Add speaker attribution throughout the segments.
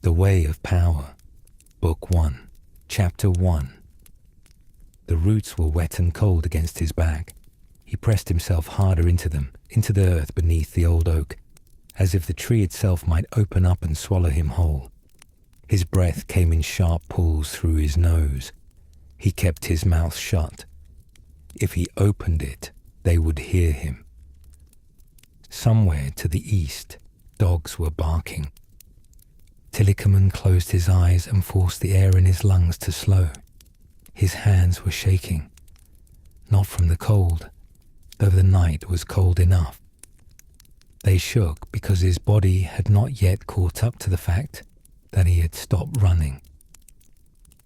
Speaker 1: The Way of Power, Book 1, Chapter 1. The roots were wet and cold against his back. He pressed himself harder into them, into the earth beneath the old oak, as if the tree itself might open up and swallow him whole. His breath came in sharp pulls through his nose. He kept his mouth shut. If he opened it, they would hear him. Somewhere to the east, dogs were barking. Tilikamon closed his eyes and forced the air in his lungs to slow. His hands were shaking, not from the cold, though the night was cold enough. They shook because his body had not yet caught up to the fact that he had stopped running.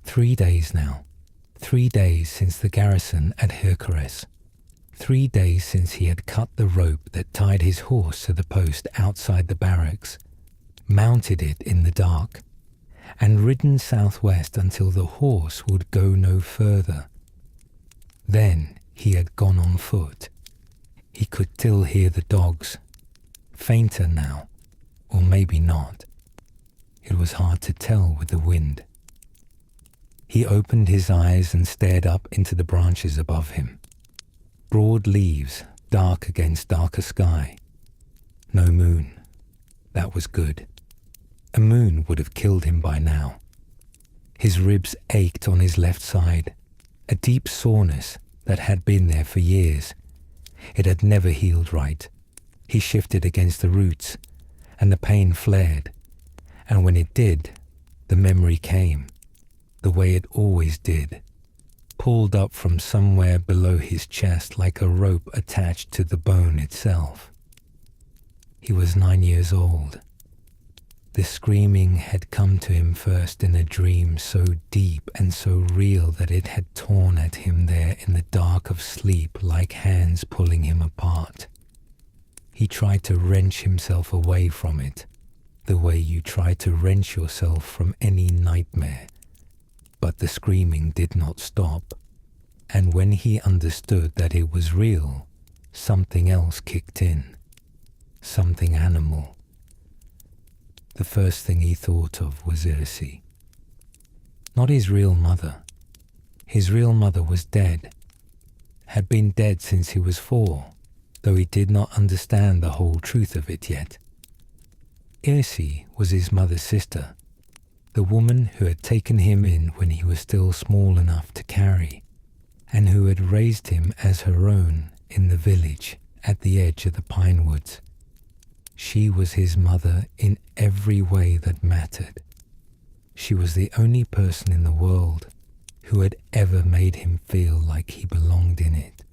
Speaker 1: 3 days now. 3 days since the garrison at Hercules. 3 days since he had cut the rope that tied his horse to the post outside the barracks, mounted it in the dark, and ridden southwest until the horse would go no further. Then he had gone on foot. He could still hear the dogs, fainter now, or maybe not. It was hard to tell with the wind. He opened his eyes and stared up into the branches above him. Broad leaves, dark against darker sky. No moon. That was good. A moon would have killed him by now. His ribs ached on his left side, a deep soreness that had been there for years. It had never healed right. He shifted against the roots, and the pain flared. And when it did, the memory came, the way it always did, pulled up from somewhere below his chest like a rope attached to the bone itself. He was 9 years old. The screaming had come to him first in a dream so deep and so real that it had torn at him there in the dark of sleep like hands pulling him apart. He tried to wrench himself away from it, the way you try to wrench yourself from any nightmare. But the screaming did not stop, and when he understood that it was real, something else kicked in, something animal. The first thing he thought of was Irisi. Not his real mother. His real mother was dead, had been dead since he was 4, though he did not understand the whole truth of it yet. Irisi was his mother's sister, the woman who had taken him in when he was still small enough to carry, and who had raised him as her own in the village at the edge of the pine woods. She was his mother in every way that mattered. She was the only person in the world who had ever made him feel like he belonged in it.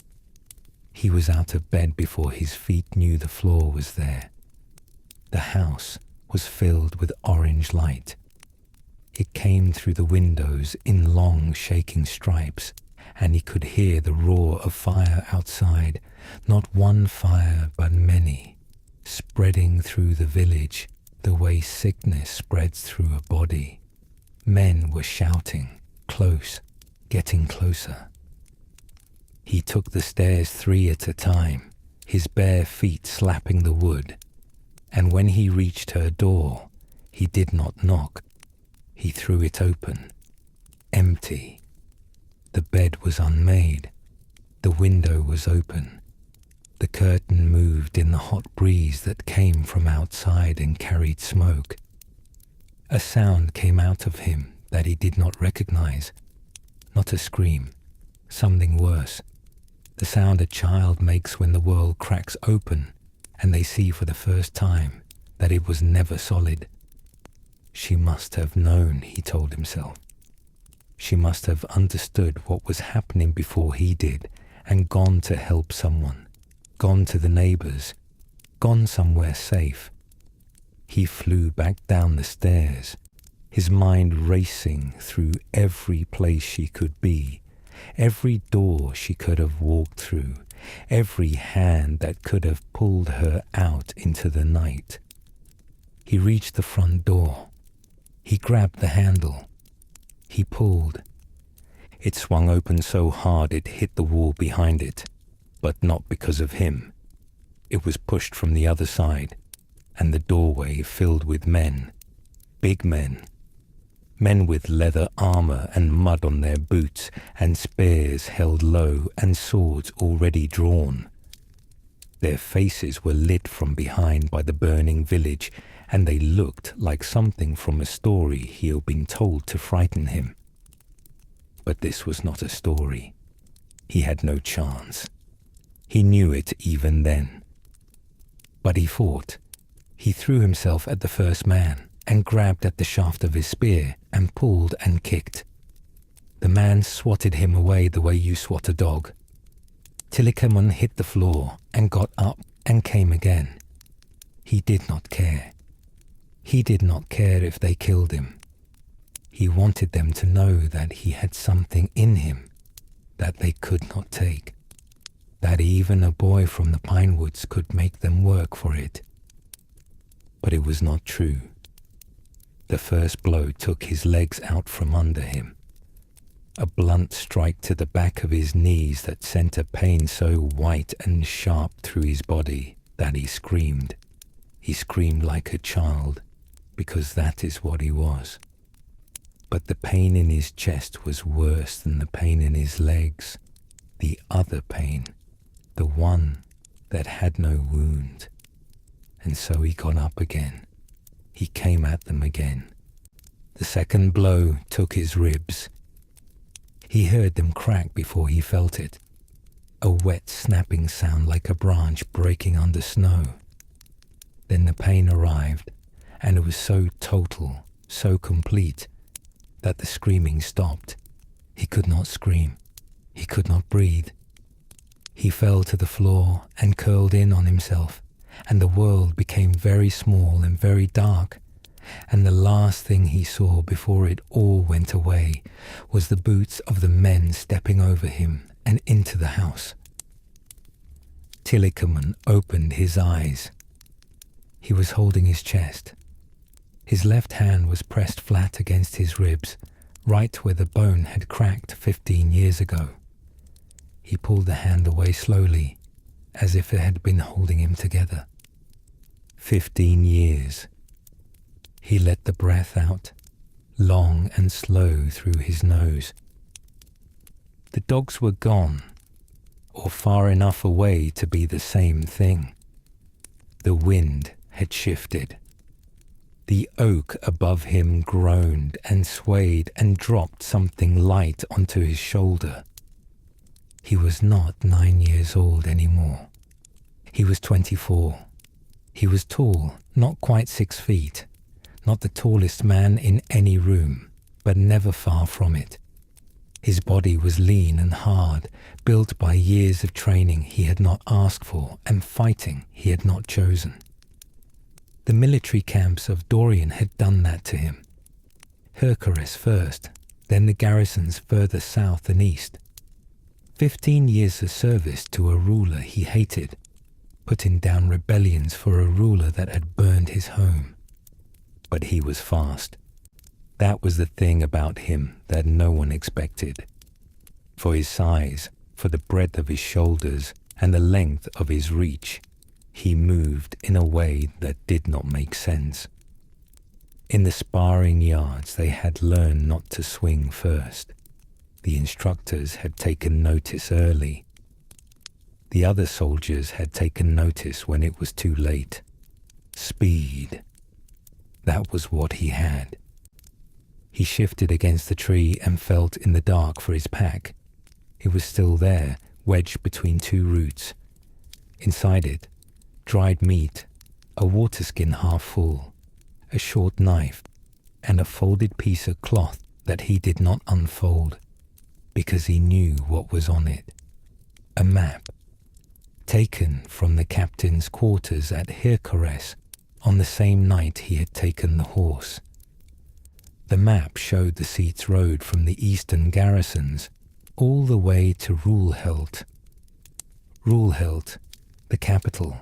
Speaker 1: He was out of bed before his feet knew the floor was there. The house was filled with orange light. It came through the windows in long shaking stripes, and he could hear the roar of fire outside, not one fire but many, spreading through the village the way sickness spreads through a body. Men were shouting, close, getting closer. He took the stairs 3 at a time, his bare feet slapping the wood, and when he reached her door, he did not knock. He threw it open. Empty. The bed was unmade. The window was open. The curtain moved in the hot breeze that came from outside and carried smoke. A sound came out of him that he did not recognize. Not a scream. Something worse. The sound a child makes when the world cracks open and they see for the first time that it was never solid. She must have known, he told himself. She must have understood what was happening before he did and gone to help someone, gone to the neighbors, gone somewhere safe. He flew back down the stairs, his mind racing through every place she could be, every door she could have walked through, every hand that could have pulled her out into the night. He reached the front door. He grabbed the handle. He pulled. It swung open so hard it hit the wall behind it, but not because of him. It was pushed from the other side, and the doorway filled with men. big men. Men with leather armor and mud on their boots, and spears held low, and swords already drawn. Their faces were lit from behind by the burning village, and they looked like something from a story he had been told to frighten him. But this was not a story. He had no chance. He knew it even then. But he fought. He threw himself at the first man, and grabbed at the shaft of his spear, and pulled and kicked. The man swatted him away the way you swat a dog. Tilikamon hit the floor, and got up, and came again. He did not care. He did not care if they killed him. He wanted them to know that he had something in him that they could not take, that even a boy from the pine woods could make them work for it. But it was not true. The first blow took his legs out from under him. A blunt strike to the back of his knees that sent a pain so white and sharp through his body that he screamed. He screamed like a child, because that is what he was. But the pain in his chest was worse than the pain in his legs, the other pain, the one that had no wound. And so he got up again. He came at them again. The second blow took his ribs. He heard them crack before he felt it, a wet snapping sound like a branch breaking under snow. Then the pain arrived, and it was so total, so complete, that the screaming stopped. He could not scream. He could not breathe. He fell to the floor and curled in on himself, and the world became very small and very dark, and the last thing he saw before it all went away was the boots of the men stepping over him and into the house. Tilikamon opened his eyes. He was holding his chest. His left hand was pressed flat against his ribs, right where the bone had cracked 15 years ago. He pulled the hand away slowly, as if it had been holding him together. 15 years. He let the breath out, long and slow through his nose. The dogs were gone, or far enough away to be the same thing. The wind had shifted. The oak above him groaned and swayed and dropped something light onto his shoulder. He was not 9 years old anymore. He was 24. He was tall, not quite 6 feet, not the tallest man in any room, but never far from it. His body was lean and hard, built by years of training he had not asked for and fighting he had not chosen. The military camps of Dorian had done that to him. Hercules first, then the garrisons further south and east. 15 years of service to a ruler he hated, putting down rebellions for a ruler that had burned his home. But he was fast. That was the thing about him that no one expected. For his size, for the breadth of his shoulders, and the length of his reach, he moved in a way that did not make sense. In the sparring yards they had learned not to swing first. The instructors had taken notice early. The other soldiers had taken notice when it was too late. Speed. That was what he had. He shifted against the tree and felt in the dark for his pack. It was still there, wedged between two roots. Inside it, dried meat, a water skin half full, a short knife, and a folded piece of cloth that he did not unfold, because he knew what was on it. A map, taken from the captain's quarters at Hercules on the same night he had taken the horse. The map showed the Seat's road from the eastern garrisons all the way to Rulhelt. Rulhelt, the capital,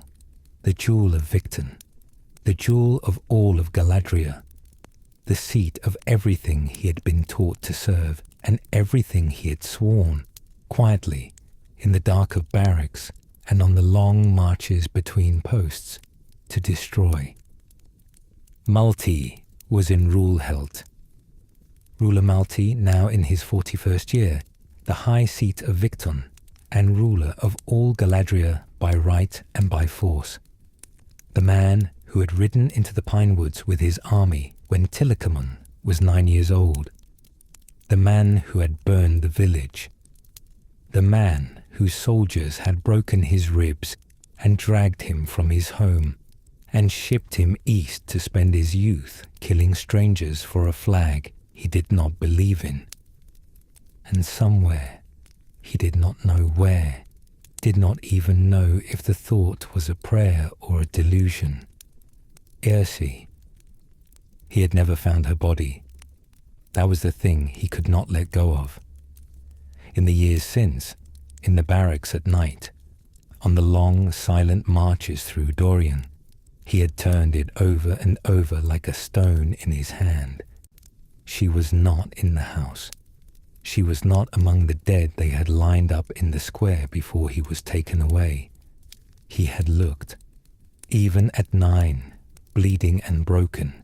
Speaker 1: the jewel of Victon, the jewel of all of Galadria, the seat of everything he had been taught to serve and everything he had sworn, quietly, in the dark of barracks and on the long marches between posts, to destroy. Multi was in Rulhelt. Ruler now in his 41st year, the high seat of Victon, and ruler of all Galadria by right and by force. The man who had ridden into the pine woods with his army when Tilikamon was 9 years old. The man who had burned the village. The man whose soldiers had broken his ribs and dragged him from his home and shipped him east to spend his youth killing strangers for a flag he did not believe in. And somewhere, he did not know where, did not even know if the thought was a prayer or a delusion. Ersi. He had never found her body. That was the thing he could not let go of. In the years since, in the barracks at night, on the long, silent marches through Dorian, he had turned it over and over like a stone in his hand. She was not in the house. She was not among the dead they had lined up in the square before he was taken away. He had looked. Even at 9, bleeding and broken,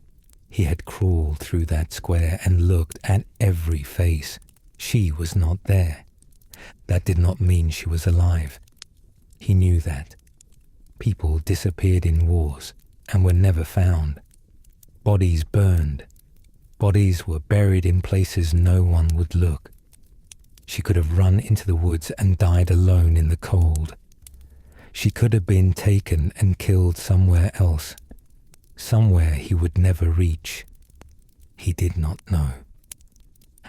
Speaker 1: he had crawled through that square and looked at every face. She was not there. That did not mean she was alive. He knew that. People disappeared in wars and were never found. Bodies burned. Bodies were buried in places no one would look. She could have run into the woods and died alone in the cold. She could have been taken and killed somewhere else, somewhere he would never reach. He did not know.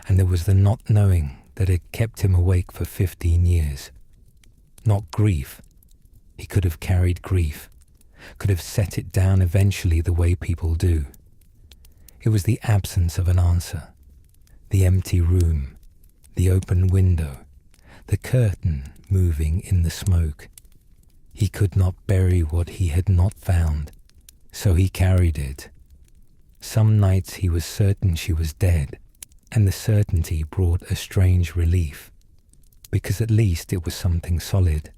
Speaker 1: And there was the not knowing that had kept him awake for 15 years. Not grief. He could have carried grief, could have set it down eventually the way people do. It was the absence of an answer, the empty room, the open window, the curtain moving in the smoke. He could not bury what he had not found, so he carried it. Some nights he was certain she was dead, and the certainty brought a strange relief, because at least it was something solid.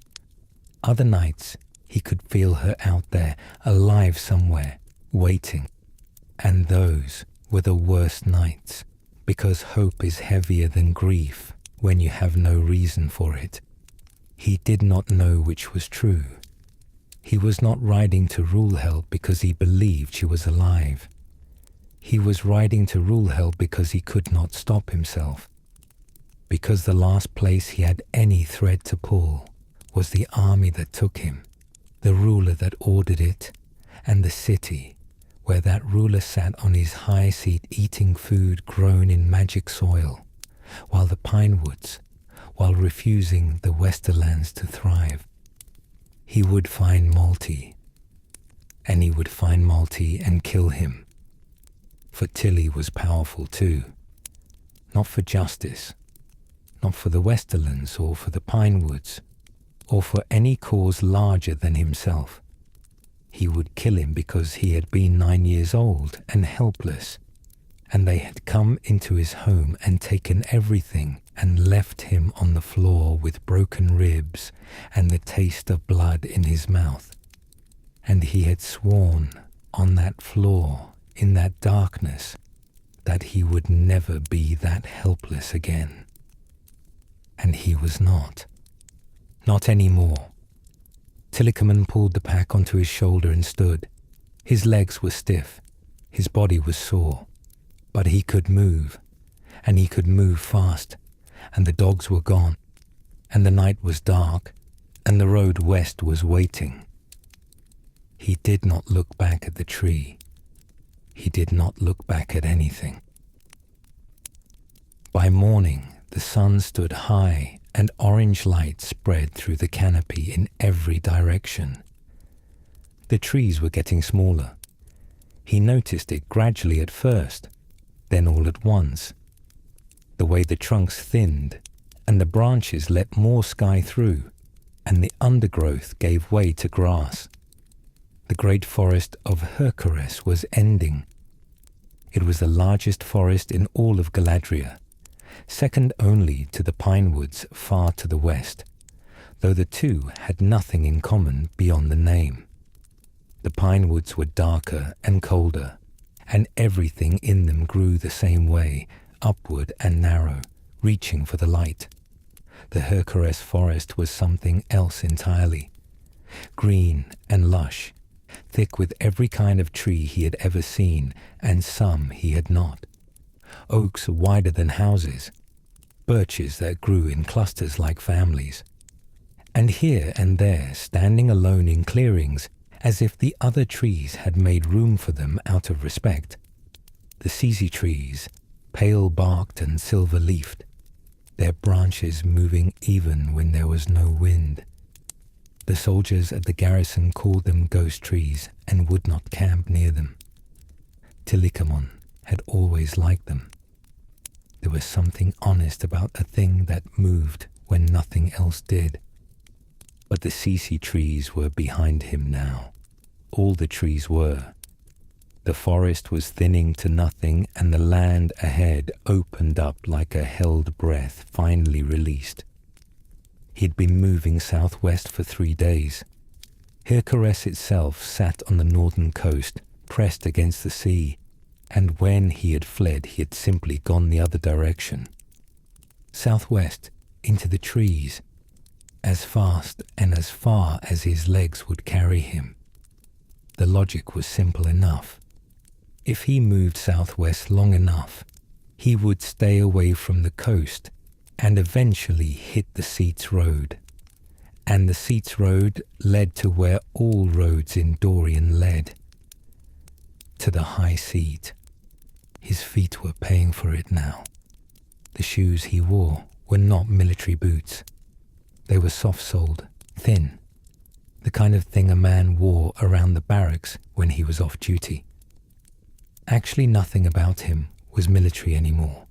Speaker 1: Other nights he could feel her out there, alive somewhere, waiting. And those were the worst nights, because hope is heavier than grief when you have no reason for it. He did not know which was true. He was not riding to Rulhel because he believed she was alive. He was riding to Rulhel because he could not stop himself. Because the last place he had any thread to pull was the army that took him, the ruler that ordered it, and the city where that ruler sat on his high seat eating food grown in magic soil, while the pine woods, while refusing the Westerlands to thrive. He would find Malti, and he would find Malti and kill him. For Tilly was powerful too, not for justice, not for the Westerlands or for the pine woods, or for any cause larger than himself. He would kill him because he had been 9 years old and helpless, and they had come into his home and taken everything and left him on the floor with broken ribs and the taste of blood in his mouth. And he had sworn on that floor, in that darkness, that he would never be that helpless again. And he was not. Not anymore. Tilikamon pulled the pack onto his shoulder and stood. His legs were stiff. His body was sore. But he could move. And he could move fast. And the dogs were gone. And the night was dark. And the road west was waiting. He did not look back at the tree. He did not look back at anything. By morning, the sun stood high, and orange light spread through the canopy in every direction. The trees were getting smaller. He noticed it gradually at first, then all at once. The way the trunks thinned, and the branches let more sky through, and the undergrowth gave way to grass. The great forest of Hercules was ending. It was the largest forest in all of Galadria, second only to the pine woods far to the west, though the two had nothing in common beyond the name. The pine woods were darker and colder, and everything in them grew the same way, upward and narrow, reaching for the light. The Hercules forest was something else entirely. Green and lush, thick with every kind of tree he had ever seen, and some he had not. Oaks wider than houses, birches that grew in clusters like families. And here and there, standing alone in clearings, as if the other trees had made room for them out of respect, the sisi trees, pale-barked and silver-leafed, their branches moving even when there was no wind. The soldiers at the garrison called them ghost trees and would not camp near them. Tilikamon had always liked them. There was something honest about a thing that moved when nothing else did. But the sisi trees were behind him now. All the trees were. The forest was thinning to nothing, and the land ahead opened up like a held breath finally released. He'd been moving southwest for 3 days. Hercules itself sat on the northern coast, pressed against the sea, and when he had fled, he had simply gone the other direction. Southwest, into the trees, as fast and as far as his legs would carry him. The logic was simple enough. If he moved southwest long enough, he would stay away from the coast and eventually hit the Seats Road. And the Seats Road led to where all roads in Dorian led, to the High Seat. His feet were paying for it now. The shoes he wore were not military boots. They were soft-soled, thin, the kind of thing a man wore around the barracks when he was off duty. Actually, nothing about him was military anymore.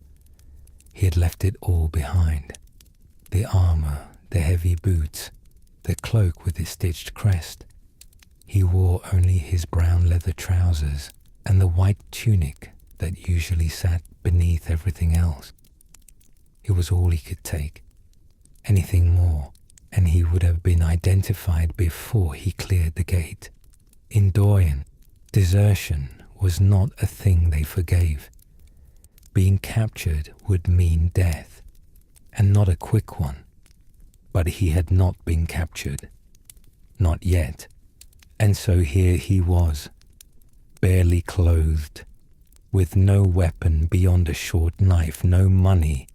Speaker 1: He had left it all behind. The armor, the heavy boots, the cloak with its stitched crest. He wore only his brown leather trousers and the white tunic that usually sat beneath everything else. It was all he could take. Anything more, and he would have been identified before he cleared the gate. In Dorian, desertion was not a thing they forgave. Being captured would mean death, and not a quick one. But he had not been captured. Not yet. And so here he was, barely clothed, with no weapon beyond a short knife, no money,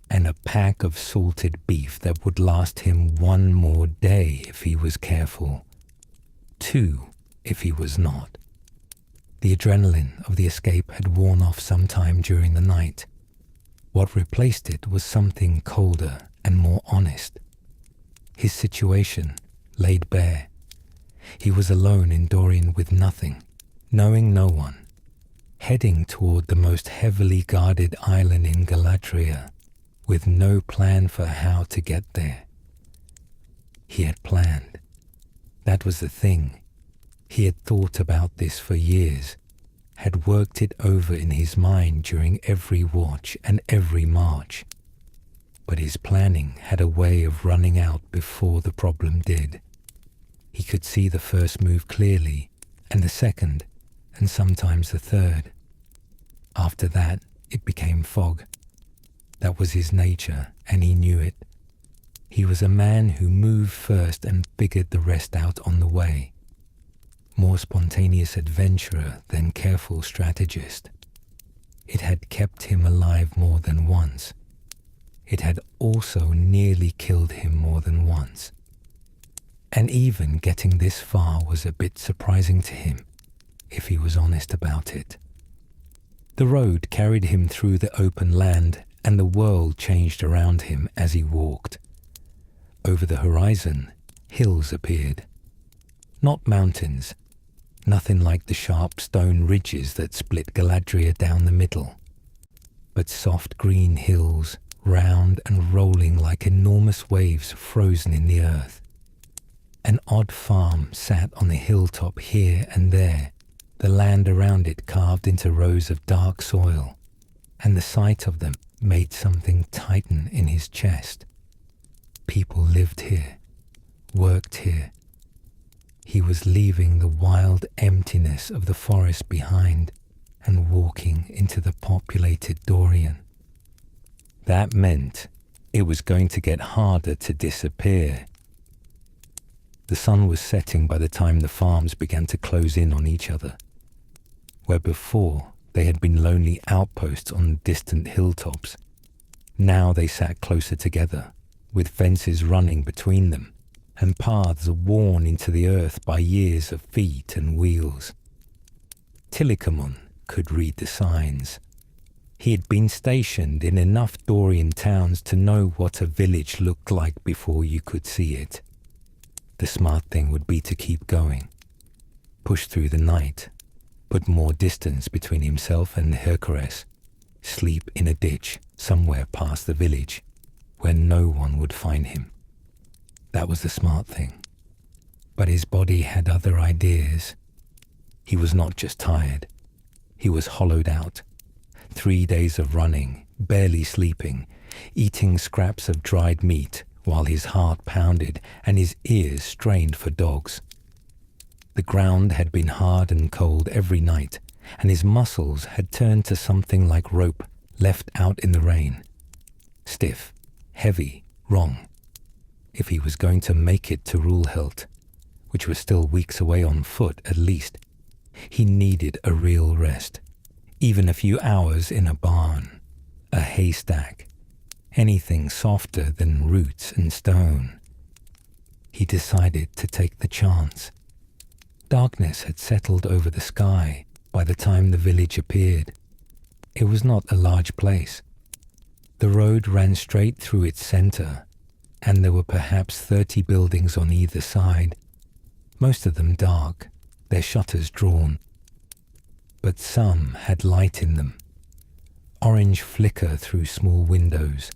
Speaker 1: and a pack of salted beef that would last him 1 more day if he was careful, 2 if he was not. The adrenaline of the escape had worn off sometime during the night. What replaced it was something colder and more honest. His situation laid bare. He was alone in Dorian with nothing, knowing no one, heading toward the most heavily guarded island in Galadria, with no plan for how to get there. He had planned. That was the thing. He had thought about this for years, had worked it over in his mind during every watch and every march. But his planning had a way of running out before the problem did. He could see the first move clearly, and the second, and sometimes the third. After that, it became fog. That was his nature, and he knew it. He was a man who moved first and figured the rest out on the way. More spontaneous adventurer than careful strategist. It had kept him alive more than once. It had also nearly killed him more than once. And even getting this far was a bit surprising to him, if he was honest about it. The road carried him through the open land, and the world changed around him as he walked. Over the horizon, hills appeared. Not mountains, nothing like the sharp stone ridges that split Galadria down the middle, but soft green hills, round and rolling like enormous waves frozen in the earth. An odd farm sat on the hilltop here and there, the land around it carved into rows of dark soil, and the sight of them made something tighten in his chest. People lived here, worked here. He was leaving the wild emptiness of the forest behind and walking into the populated Dorian. That meant it was going to get harder to disappear. The sun was setting by the time the farms began to close in on each other. Where before they had been lonely outposts on distant hilltops, now they sat closer together, with fences running between them, and paths worn into the earth by years of feet and wheels. Tilikamon could read the signs. He had been stationed in enough Dorian towns to know what a village looked like before you could see it. The smart thing would be to keep going, push through the night, put more distance between himself and Hercules, sleep in a ditch somewhere past the village where no one would find him. That was the smart thing. But his body had other ideas. He was not just tired. He was hollowed out. 3 days of running, barely sleeping, eating scraps of dried meat while his heart pounded and his ears strained for dogs. The ground had been hard and cold every night, and his muscles had turned to something like rope left out in the rain. Stiff, heavy, wrong. If he was going to make it to Rulhelt, which was still weeks away on foot at least, he needed a real rest. Even a few hours in a barn, a haystack, anything softer than roots and stone. He decided to take the chance. Darkness had settled over the sky by the time the village appeared. It was not a large place. The road ran straight through its center, and there were perhaps 30 buildings on either side, most of them dark, their shutters drawn. But some had light in them. Orange flicker through small windows,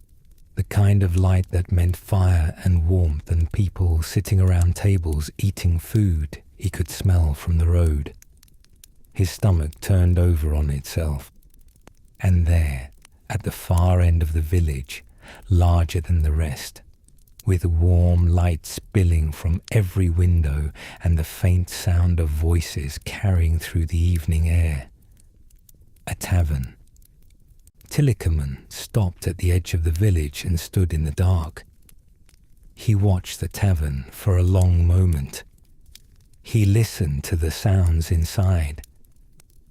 Speaker 1: the kind of light that meant fire and warmth and people sitting around tables eating food he could smell from the road. His stomach turned over on itself. And there, at the far end of the village, larger than the rest, with warm light spilling from every window and the faint sound of voices carrying through the evening air. A tavern. Tilikamon stopped at the edge of the village and stood in the dark. He watched the tavern for a long moment. He listened to the sounds inside.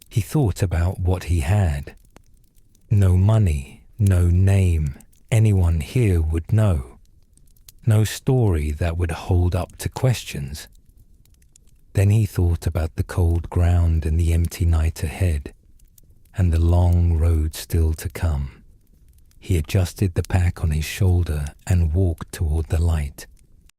Speaker 1: He thought about what he had. No money, no name anyone here would know. No story that would hold up to questions. Then he thought about the cold ground and the empty night ahead, and the long road still to come. He adjusted the pack on his shoulder and walked toward the light.